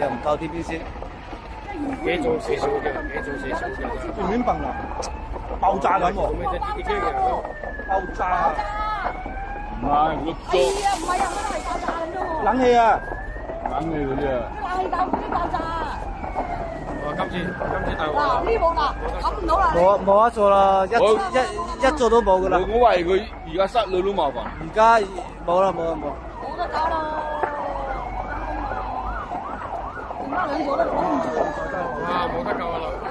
又唔夠啲邊先。幾做少少嘅，幾做少少嘅。唔明白啦，爆炸咁喎，爆炸。唔係碌哎呀，唔係啊，嗰度係爆炸咁啫喎。冷氣啊！冷氣嗰啲啊。冷氣爆啲爆炸。今次大鑊嗱，啦！呢部嗱，冚唔到啦。冇得做啦，一做都冇噶啦。我懷疑佢而家塞女都麻煩。而家冇啦。冇得搞啦。而家兩個都攞唔住。啊，冇得救啦！冇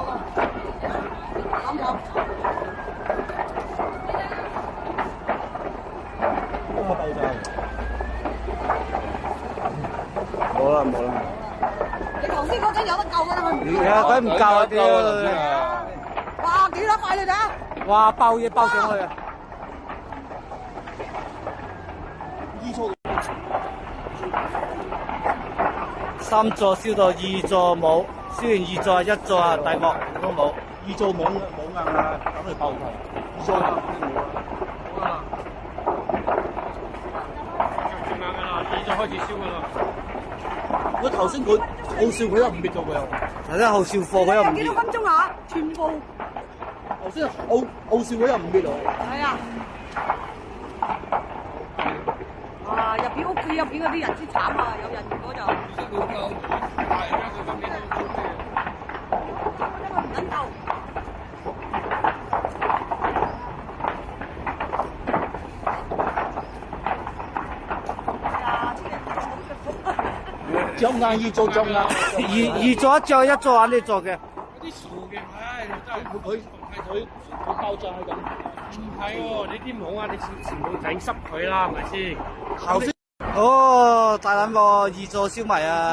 啦。攬頭。咁啊爆炸！冇啦。你頭先嗰陣有得救㗎啦，佢唔而家佢唔夠啊屌！哇，幾多塊你睇下？哇，爆嘢爆上去啊！三座燒到二座冇，燒完二座一座啊，大鑊都冇，二座冇硬啊，等佢爆晒，二座好啦，就硬㗎啦，二就開始燒㗎啦。我頭先佢好笑，佢又唔滅咗佢又。頭先好笑貨，佢又唔幾多滅。分鐘啊？全部頭先好笑，佢又唔滅喎。係啊！啊，入邊屋企入邊嗰啲人先慘啊！有人如果就因為唔撚夠。着硬二座着硬，二座一座一座肯定做嘅。啲傻嘅，唉，真係佢爆炸係咁。唔係喎，你啲網啊，你全部整濕佢啦，係咪先？頭先哦，大撚鑊二座燒埋啊！